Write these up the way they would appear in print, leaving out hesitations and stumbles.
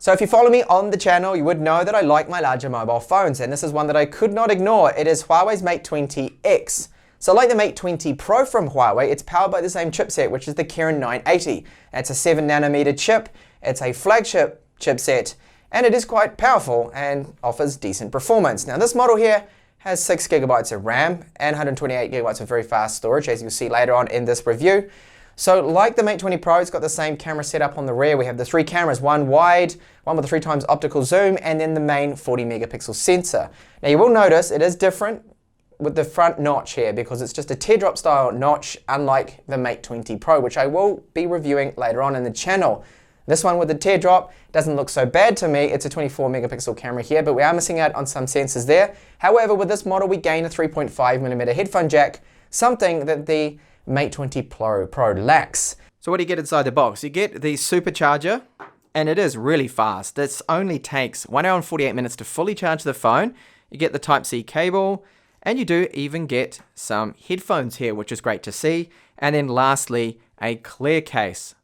So if you follow me on the channel, you would know that I like my larger mobile phones, and this is one that I could not ignore. It is Huawei's Mate 20X. So like the Mate 20 Pro from Huawei, it's powered by the same chipset, which is the Kirin 980. It's a 7nm chip, it's a flagship chipset, and it is quite powerful and offers decent performance. Now this model here has 6GB of RAM and 128GB of very fast storage, as you'll see later on in this review. So like the Mate 20 Pro, it's got the same camera setup on the rear. We have the 3 cameras, one wide, one with a 3x optical zoom, and then the main 40MP sensor. Now you will notice it is different with the front notch here because it's just a teardrop style notch, unlike the Mate 20 Pro, which I will be reviewing later on in the channel. This one with the teardrop doesn't look so bad to me. It's a 24MP camera here, but we are missing out on some sensors there. However, with this model, we gain a 3.5mm headphone jack, something that the Mate 20 Pro lacks. So what do you get inside the box? You get the supercharger, and it is really fast. This only takes 1 hour and 48 minutes to fully charge the phone. You get the Type-C cable, and you do even get some headphones here, which is great to see. And then lastly, a clear case.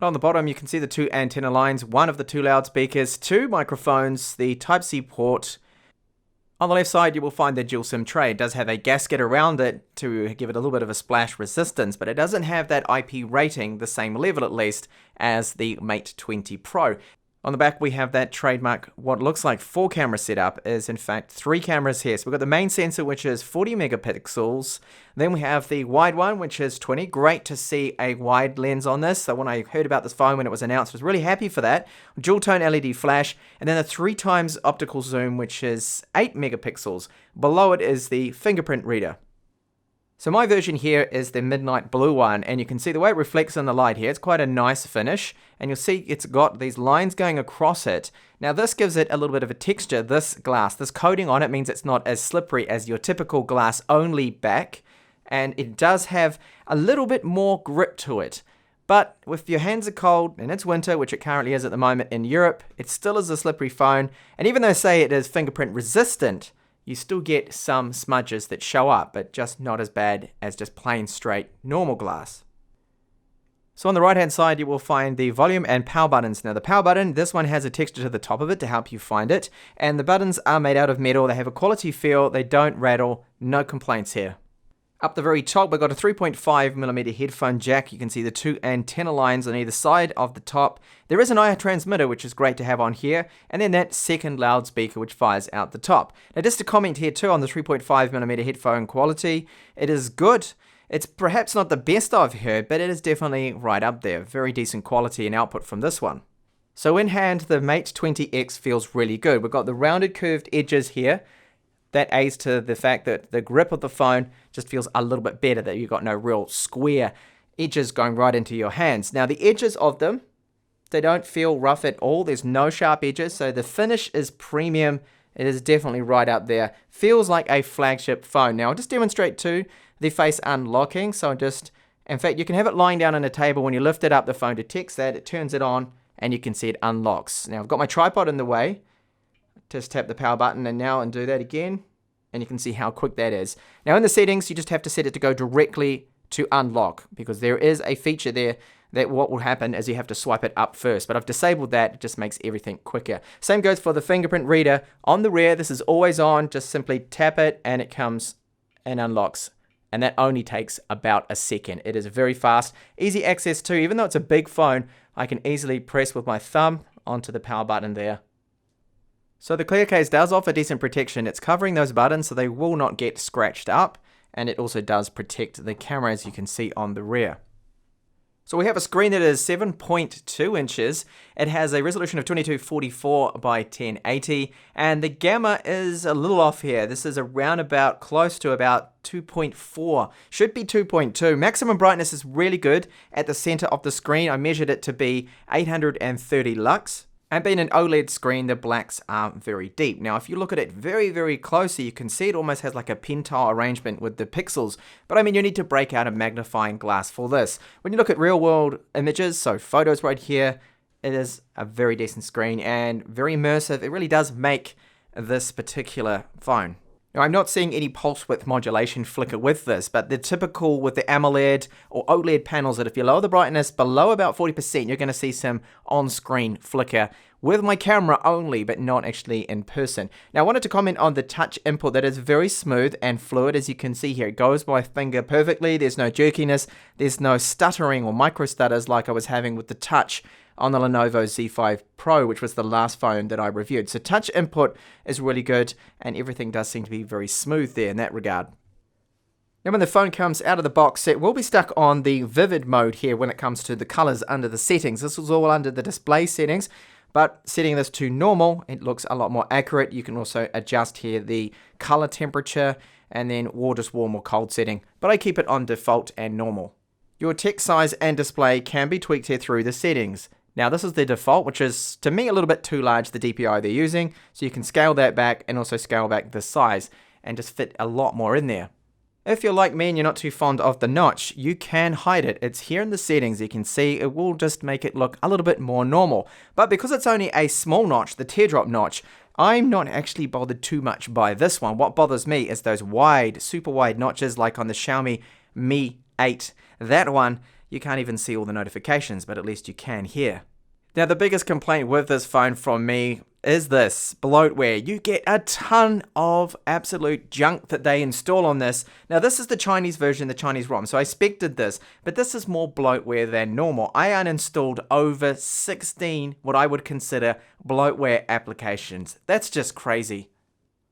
On the bottom, you can see the 2 antenna lines, one of the 2 loudspeakers, 2 microphones, the Type-C port. On the left side, you will find the dual SIM tray. It does have a gasket around it to give it a little bit of a splash resistance, but it doesn't have that IP rating, the same level at least, as the Mate 20 Pro. On the back, we have that trademark, what looks like 4 camera setup is in fact 3 cameras here. So we've got the main sensor, which is 40MP. Then we have the wide one, which is 20. Great to see a wide lens on this. So when I heard about this phone when it was announced, I was really happy for that. Dual tone LED flash, and then a 3x optical zoom, which is 8MP. Below it is the fingerprint reader. So my version here is the midnight blue one, and you can see the way it reflects in the light here. It's quite a nice finish, and you'll see it's got these lines going across it. Now this gives it a little bit of a texture. This glass, this coating on it means it's not as slippery as your typical glass only back, and it does have a little bit more grip to it. But if your hands are cold, and it's winter, which it currently is at the moment in Europe, it still is a slippery phone, and even though say it is fingerprint resistant, you still get some smudges that show up, but just not as bad as just plain straight normal glass. So on the right hand side, you will find the volume and power buttons. Now the power button, this one has a texture to the top of it to help you find it, and the buttons are made out of metal. They have a quality feel, they don't rattle, no complaints here. Up the very top, we've got a 3.5mm headphone jack. You can see the 2 antenna lines on either side of the top. There is an IR transmitter, which is great to have on here, and then that second loudspeaker, which fires out the top. Now, just to comment here too on the 3.5mm headphone quality, it is good. It's perhaps not the best I've heard, but it is definitely right up there. Very decent quality and output from this one. So in hand, the Mate 20X feels really good. We've got the rounded curved edges here. That aids to the fact that the grip of the phone just feels a little bit better, that you've got no real square edges going right into your hands. Now the edges of them, they don't feel rough at all. There's no sharp edges, so the finish is premium. It is definitely right up there. Feels like a flagship phone. Now I'll just demonstrate too the face unlocking. So in fact, you can have it lying down on a table. When you lift it up, the phone detects that, it turns it on, and you can see it unlocks. Now I've got my tripod in the way. Just tap the power button and do that again, and you can see how quick that is. Now in the settings, you just have to set it to go directly to unlock, because there is a feature there that what will happen is you have to swipe it up first, but I've disabled that. It just makes everything quicker. Same goes for the fingerprint reader. On the rear, this is always on. Just simply tap it and it comes and unlocks, and that only takes about a second. It is very fast, easy access too. Even though it's a big phone, I can easily press with my thumb onto the power button there. So the clear case does offer decent protection. It's covering those buttons so they will not get scratched up, and it also does protect the camera, as you can see on the rear. So we have a screen that is 7.2 inches. It has a resolution of 2244 by 1080, and the gamma is a little off here. This is around about close to about 2.4. Should be 2.2. Maximum brightness is really good at the center of the screen. I measured it to be 830 lux. And being an OLED screen, the blacks are very deep. Now, if you look at it very, very closely, you can see it almost has like a pentile arrangement with the pixels. But I mean, you need to break out a magnifying glass for this. When you look at real world images, so photos right here, it is a very decent screen and very immersive. It really does make this particular phone. Now, I'm not seeing any pulse width modulation flicker with this, but the typical with the AMOLED or OLED panels that if you lower the brightness below about 40%, you're going to see some on-screen flicker with my camera only, but not actually in person. Now, I wanted to comment on the touch input that is very smooth and fluid. As you can see here, it goes by finger perfectly. There's no jerkiness. There's no stuttering or micro stutters like I was having with the touch on the Lenovo Z5 Pro, which was the last phone that I reviewed. So touch input is really good, and everything does seem to be very smooth there in that regard. Now when the phone comes out of the box, it will be stuck on the vivid mode here when it comes to the colors under the settings. This is all under the display settings, but setting this to normal, it looks a lot more accurate. You can also adjust here the color temperature and then just warm or cold setting, but I keep it on default and normal. Your text size and display can be tweaked here through the settings. Now this is the default, which is to me a little bit too large, the DPI they're using, so you can scale that back and also scale back the size and just fit a lot more in there. If you're like me and you're not too fond of the notch, you can hide it. It's here in the settings. You can see it will just make it look a little bit more normal. But because it's only a small notch, the teardrop notch, I'm not actually bothered too much by this one. What bothers me is those wide, super wide notches like on the Xiaomi Mi 8. That one, you can't even see all the notifications, but at least you can here. Now the biggest complaint with this phone from me is this, bloatware. You get a ton of absolute junk that they install on this. Now this is the Chinese version, the Chinese ROM, so I expected this, but this is more bloatware than normal. I uninstalled over 16 what I would consider bloatware applications. That's just crazy.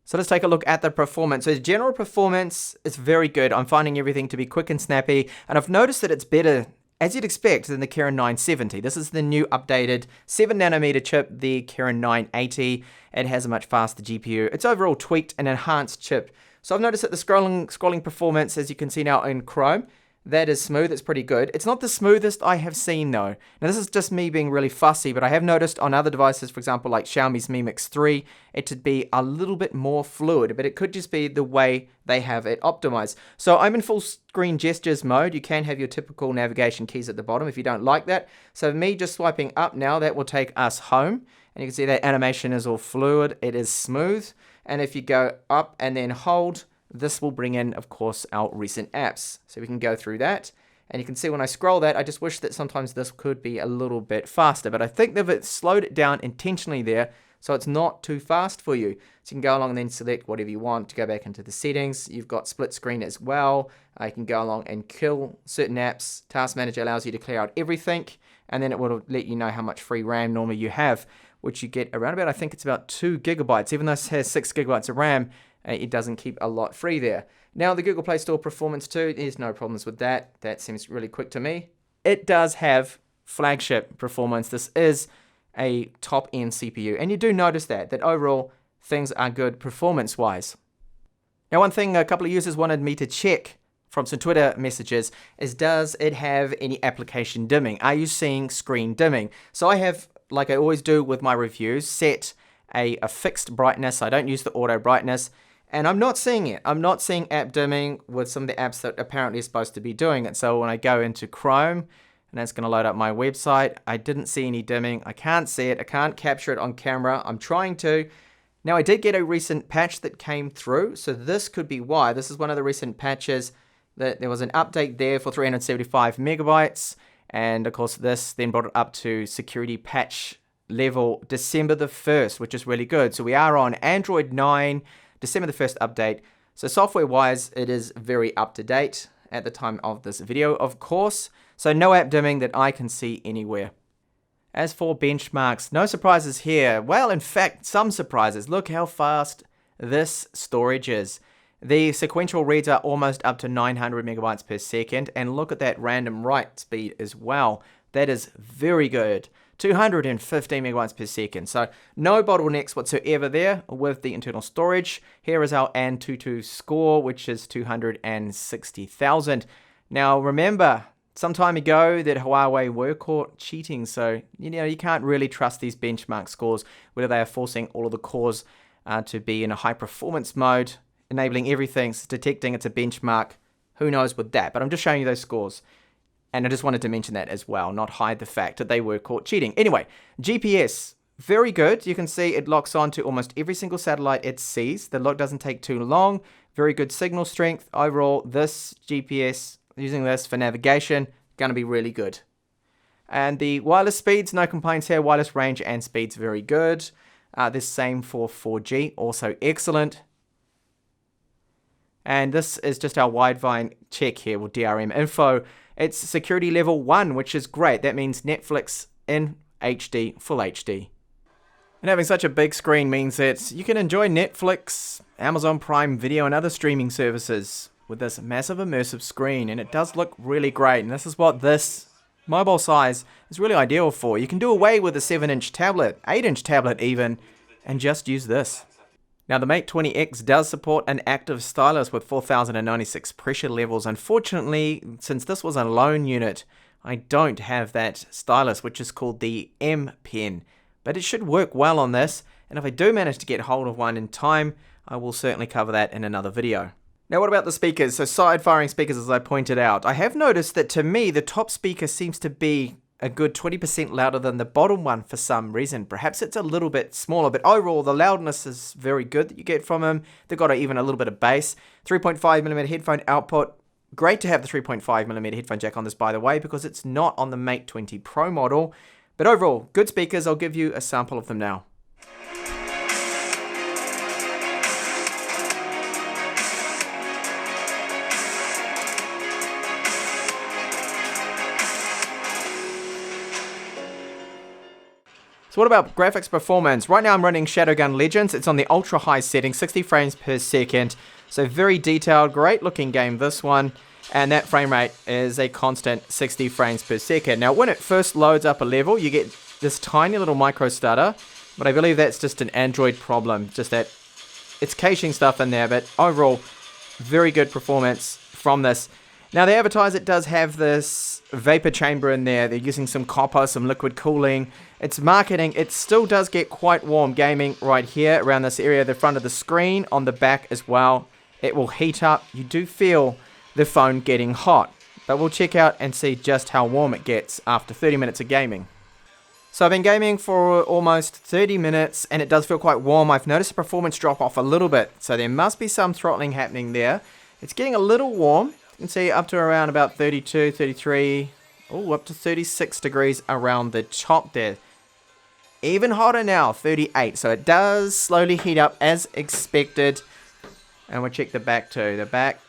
So let's take a look at the performance. So general performance is very good. I'm finding everything to be quick and snappy, and I've noticed that it's better, as you'd expect, than the Kirin 970. This is the new updated 7nm chip, the Kirin 980. It has a much faster GPU. It's overall tweaked and enhanced chip. So I've noticed that the scrolling performance, as you can see now in Chrome, that is smooth. It's pretty good. It's not the smoothest I have seen though. Now this is just me being really fussy, but I have noticed on other devices, for example like Xiaomi's Mi Mix 3, it to be a little bit more fluid, but it could just be the way they have it optimized. So I'm in full screen gestures mode. You can have your typical navigation keys at the bottom if you don't like that. So me just swiping up now, that will take us home. And you can see that animation is all fluid. It is smooth. And if you go up and then hold, this will bring in, of course, our recent apps. So we can go through that. And you can see when I scroll that, I just wish that sometimes this could be a little bit faster. But I think they've slowed it down intentionally there, so it's not too fast for you. So you can go along and then select whatever you want to go back into the settings. You've got split screen as well. You can go along and kill certain apps. Task Manager allows you to clear out everything. And then it will let you know how much free RAM normally you have, which you get around about, I think it's about 2 gigabytes. Even though it has 6 gigabytes of RAM, it doesn't keep a lot free there. Now the Google Play Store performance too, there's no problems with that. That seems really quick to me. It does have flagship performance. This is a top-end CPU, and you do notice that overall things are good performance-wise. Now one thing a couple of users wanted me to check from some Twitter messages is, does it have any application dimming? Are you seeing screen dimming? So I have, like I always do with my reviews, set a fixed brightness. I don't use the auto brightness. And I'm not seeing it. I'm not seeing app dimming with some of the apps that apparently are supposed to be doing it. So when I go into Chrome, and that's going to load up my website, I didn't see any dimming. I can't see it. I can't capture it on camera. I'm trying to. Now I did get a recent patch that came through, so this could be why. This is one of the recent patches that there was an update there for 375 megabytes. And of course this then brought it up to security patch level December the 1st, which is really good. So we are on Android 9, December the 1st update. So software-wise, it is very up-to-date at the time of this video, of course. So no app dimming that I can see anywhere. As for benchmarks, no surprises here. Well, in fact, some surprises. Look how fast this storage is. The sequential reads are almost up to 900 megabytes per second. And look at that random write speed as well. That is very good. 215 megabytes per second. So no bottlenecks whatsoever there with the internal storage. Here is our Antutu score, which is 260,000. Now remember, some time ago that Huawei were caught cheating, so you can't really trust these benchmark scores, whether they are forcing all of the cores to be in a high performance mode, enabling everything, detecting it's a benchmark. Who knows with that? But I'm just showing you those scores. And I just wanted to mention that as well, not hide the fact that they were caught cheating. Anyway, GPS, very good. You can see it locks on to almost every single satellite it sees. The lock doesn't take too long. Very good signal strength. Overall, this GPS, using this for navigation, going to be really good. And the wireless speeds, no complaints here. Wireless range and speeds, very good. The same for 4G, also excellent. And this is just our Widevine check here with DRM info. It's security level 1, which is great. That means Netflix in HD, full HD. And having such a big screen means that you can enjoy Netflix, Amazon Prime Video, and other streaming services with this massive immersive screen. And it does look really great. And this is what this mobile size is really ideal for. You can do away with a 7-inch tablet, 8-inch tablet even, and just use this. Now the Mate 20X does support an active stylus with 4096 pressure levels. Unfortunately, since this was a loan unit, I don't have that stylus, which is called the M Pen. But it should work well on this, and if I do manage to get hold of one in time, I will certainly cover that in another video. Now what about the speakers? So side-firing speakers, as I pointed out. I have noticed that to me, the top speaker seems to be a good 20% louder than the bottom one for some reason. Perhaps it's a little bit smaller, but overall the loudness is very good that you get from them. They've got even a little bit of bass. 3.5mm headphone output. Great to have the 3.5mm headphone jack on this, by the way, because it's not on the Mate 20 Pro model. But overall, good speakers. I'll give you a sample of them now. So what about graphics performance? Right now I'm running Shadowgun Legends. It's on the ultra high setting, 60 frames per second. So very detailed, great looking game, this one. And that frame rate is a constant 60 frames per second. Now when it first loads up a level, you get this tiny little micro stutter. But I believe that's just an Android problem. Just that it's caching stuff in there. But overall, very good performance from this. Now the advertise, it does have this vapor chamber in there. They're using some copper, some liquid cooling. It's marketing. It still does get quite warm gaming right here around this area, the front of the screen, on the back as well. It will heat up. You do feel the phone getting hot. But we'll check out and see just how warm it gets after 30 minutes of gaming. So I've been gaming for almost 30 minutes and it does feel quite warm. I've noticed the performance drop off a little bit. So there must be some throttling happening there. It's getting a little warm. You can see up to around about 32, 33, up to 36 degrees around the top there. Even hotter now, 38. So it does slowly heat up as expected. And we'll check the back too. The back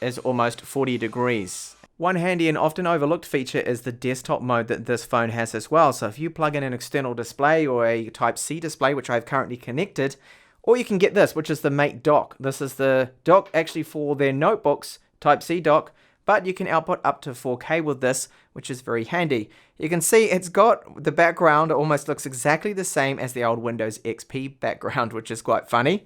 is almost 40 degrees. One handy and often overlooked feature is the desktop mode that this phone has as well. So if you plug in an external display or a Type-C display, which I have currently connected, or you can get this, which is the Mate dock. This is the dock actually for their notebooks, Type-C dock, but you can output up to 4K with this, which is very handy. You can see it's got the background, it almost looks exactly the same as the old Windows XP background, which is quite funny.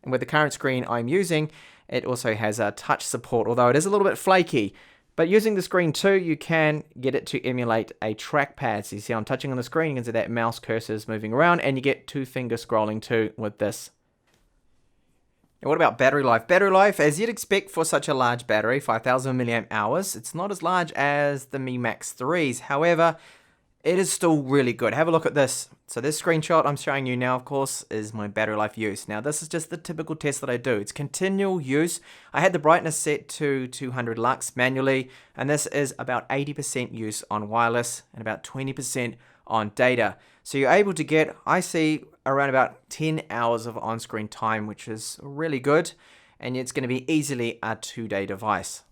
And with the current screen I'm using, it also has a touch support, although it is a little bit flaky. But using the screen too, you can get it to emulate a trackpad. So you see I'm touching on the screen, you can see that mouse cursor is moving around, and you get 2-finger scrolling too with this. And what about battery life? Battery life, as you'd expect for such a large battery, 5000 milliamp hours. It's not as large as the Mi Max 3s. However, it is still really good. Have a look at this. So this screenshot I'm showing you now, of course, is my battery life use. Now this is just the typical test that I do. It's continual use. I had the brightness set to 200 lux manually, and this is about 80% use on wireless and about 20% on data. So you're able to get, I see, around about 10 hours of on-screen time, which is really good, and it's going to be easily a 2-day device.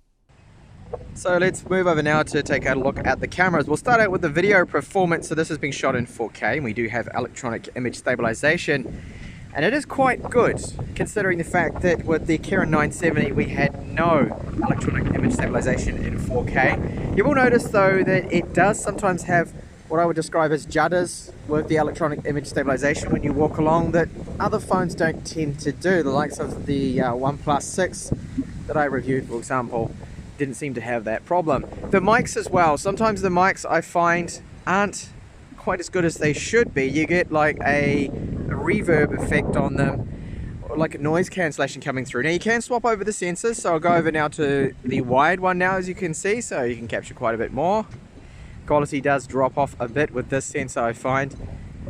So let's move over now to take a look at the cameras. We'll start out with the video performance. So this has been shot in 4K, and we do have electronic image stabilization, and it is quite good considering the fact that with the Kirin 970 we had no electronic image stabilization in 4K. You will notice though that it does sometimes have what I would describe as judders with the electronic image stabilization when you walk along that other phones don't tend to do. The likes of the OnePlus 6 that I reviewed, for example, didn't seem to have that problem. The mics as well. Sometimes the mics I find aren't quite as good as they should be. You get like a reverb effect on them, or like a noise cancellation coming through. Now you can swap over the sensors, so I'll go over now to the wide one now, as you can see, so you can capture quite a bit more. quality does drop off a bit with this sensor, I find,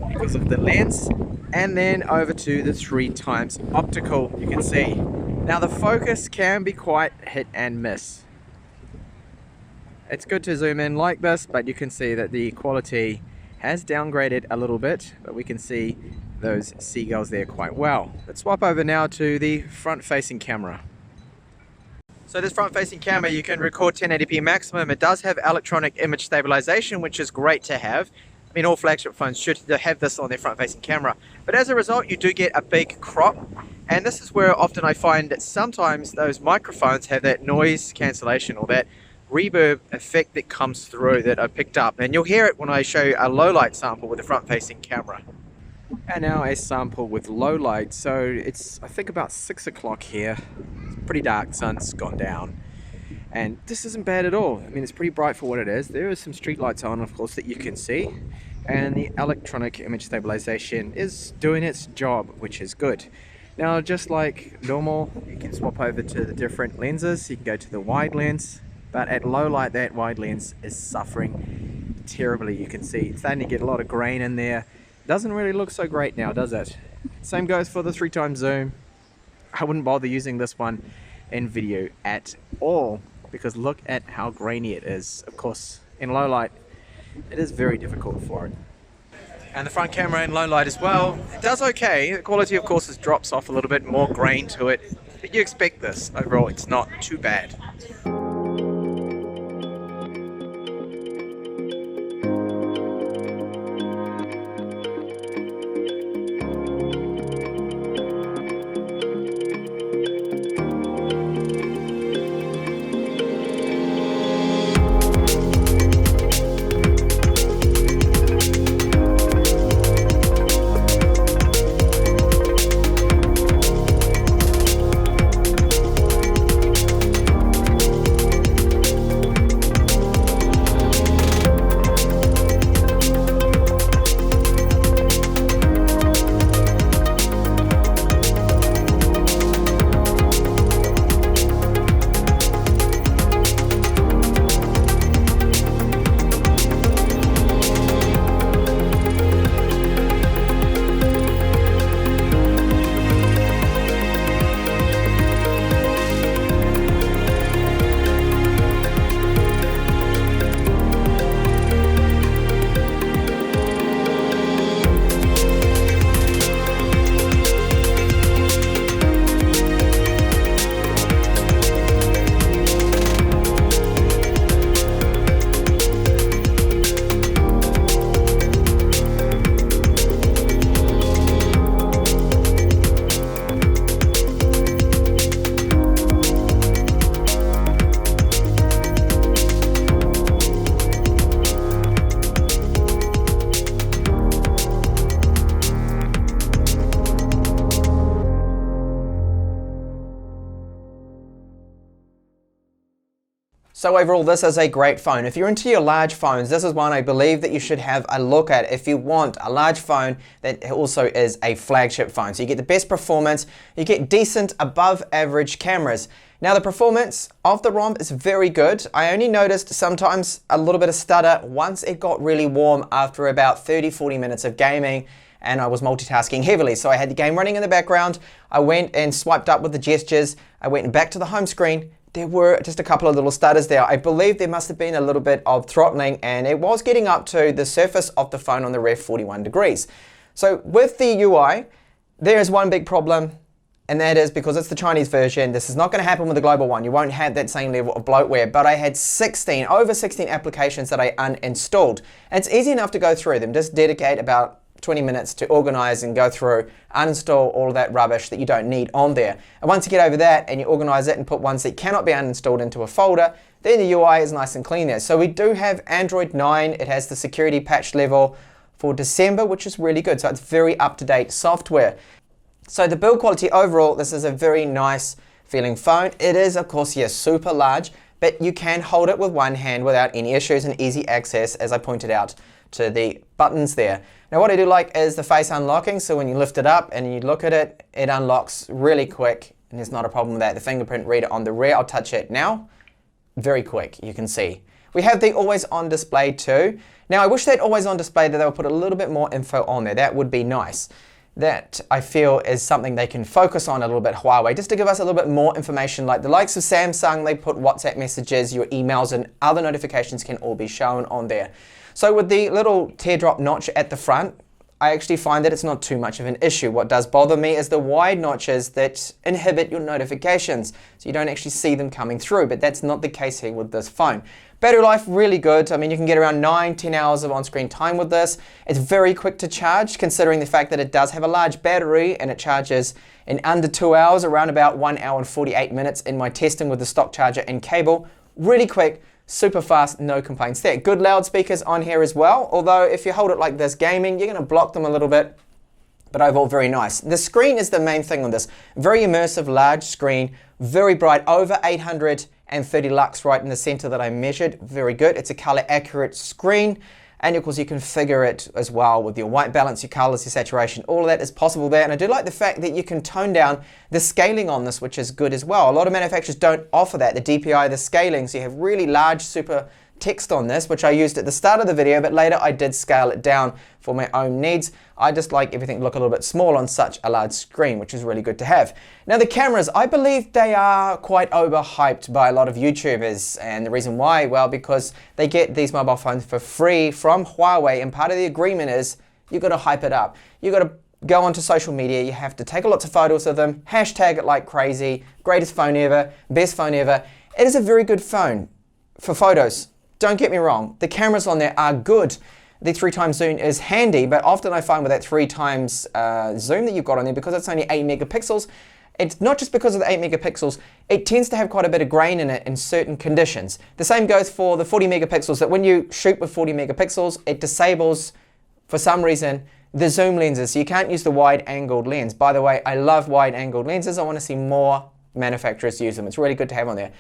because of the lens. And then over to the 3x optical, you can see. Now the focus can be quite hit and miss. It's good to zoom in like this, but you can see that the quality has downgraded a little bit, but we can see those seagulls there quite well. Let's swap over now to the front-facing camera. So this front-facing camera, you can record 1080p maximum. It does have electronic image stabilization, which is great to have. I mean, all flagship phones should have this on their front-facing camera. But as a result, you do get a big crop. And this is where often I find that sometimes those microphones have that noise cancellation or that reverb effect that comes through that I picked up. And you'll hear it when I show you a low-light sample with the front-facing camera. And now a sample with low light. So it's, I think, about 6 o'clock here. It's pretty dark, sun's gone down. And this isn't bad at all. I mean, it's pretty bright for what it is. There is some street lights on, of course, that you can see. And the electronic image stabilization is doing its job, which is good. Now, just like normal, you can swap over to the different lenses. You can go to the wide lens, but at low light, that wide lens is suffering terribly. You can see it's starting to get a lot of grain in there. Doesn't really look so great now, does it? Same goes for the 3x zoom. I wouldn't bother using this one in video at all, because look at how grainy it is. Of course, in low light, it is very difficult for it. And the front camera in low light as well, it does okay. The quality, of course, drops off a little bit, more grain to it. But you expect this. Overall, it's not too bad. So overall, this is a great phone. If you're into your large phones, this is one I believe that you should have a look at if you want a large phone that also is a flagship phone. So you get the best performance, you get decent above average cameras. Now the performance of the ROM is very good. I only noticed sometimes a little bit of stutter once it got really warm after about 30-40 minutes of gaming, and I was multitasking heavily. So I had the game running in the background, I went and swiped up with the gestures, I went back to the home screen. There were just a couple of little stutters there. I believe there must have been a little bit of throttling, and it was getting up to the surface of the phone on the ref 41 degrees. So with the UI, there is one big problem, and that is because it's the Chinese version. This is not going to happen with the global one. You won't have that same level of bloatware, but I had over 16 applications that I uninstalled. And it's easy enough to go through them. Just dedicate about 20 minutes to organize and go through, uninstall all of that rubbish that you don't need on there. And once you get over that and you organize it and put ones that cannot be uninstalled into a folder, then the UI is nice and clean there. So we do have Android 9. It has the security patch level for December, which is really good. So it's very up-to-date software. So the build quality overall, this is a very nice feeling phone. It is, of course, yes, super large, but you can hold it with one hand without any issues and easy access, as I pointed out to the buttons there. Now what I do like is the face unlocking, so when you lift it up and you look at it, it unlocks really quick, and there's not a problem with that. The fingerprint reader on the rear, I'll touch it now, very quick, you can see. We have the always on display too. Now I wish that always on display that they would put a little bit more info on there. That would be nice. That I feel is something they can focus on a little bit, Huawei, just to give us a little bit more information. Like the likes of Samsung, they put WhatsApp messages, your emails and other notifications can all be shown on there. So with the little teardrop notch at the front, I actually find that it's not too much of an issue. What does bother me is the wide notches that inhibit your notifications, so you don't actually see them coming through, but that's not the case here with this phone. Battery life, really good. I mean, you can get around 9-10 hours of on-screen time with this. It's very quick to charge, considering the fact that it does have a large battery and it charges in under 2 hours, around about 1 hour and 48 minutes in my testing with the stock charger and cable. Really quick, super fast, no complaints there. Good loudspeakers on here as well, although if you hold it like this gaming, you're gonna block them a little bit, but overall very nice. The screen is the main thing on this. Very immersive, large screen, very bright, over 830 lux right in the center that I measured. Very good. It's a color accurate screen, and of course you configure it as well with your white balance, your colors, your saturation. All of that is possible there, and I do like the fact that you can tone down the scaling on this, which is good as well. A lot of manufacturers don't offer that, the DPI, the scaling, so you have really large super text on this, which I used at the start of the video, but later I did scale it down for my own needs. I just like everything to look a little bit small on such a large screen, which is really good to have. Now the cameras, I believe they are quite overhyped by a lot of YouTubers, and the reason why, well, because they get these mobile phones for free from Huawei, and part of the agreement is you've got to hype it up. You've got to go onto social media, you have to take lots of photos of them, hashtag it like crazy, greatest phone ever, best phone ever. It is a very good phone for photos. Don't get me wrong, the cameras on there are good. The 3x zoom is handy, but often I find with that 3x zoom that you've got on there, because it's only 8 megapixels, it's not just because of the 8 megapixels, it tends to have quite a bit of grain in it in certain conditions. The same goes for the 40 megapixels, that when you shoot with 40 megapixels, it disables, for some reason, the zoom lenses, so you can't use the wide-angled lens. By the way, I love wide-angled lenses. I want to see more manufacturers use them. It's really good to have on there.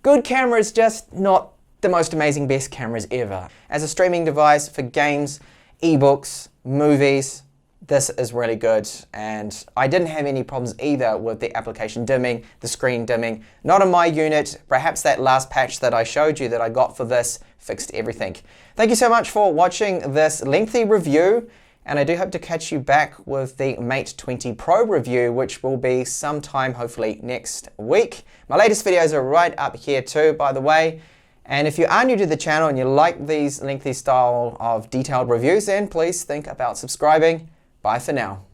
Good cameras, just not the most amazing, best cameras ever. As a streaming device for games, ebooks, movies, this is really good. And I didn't have any problems either with the application dimming, the screen dimming. Not on my unit. Perhaps that last patch that I showed you that I got for this fixed everything. Thank you so much for watching this lengthy review. And I do hope to catch you back with the Mate 20 Pro review, which will be sometime hopefully next week. My latest videos are right up here too, by the way. And if you are new to the channel and you like these lengthy style of detailed reviews, then please think about subscribing. Bye for now.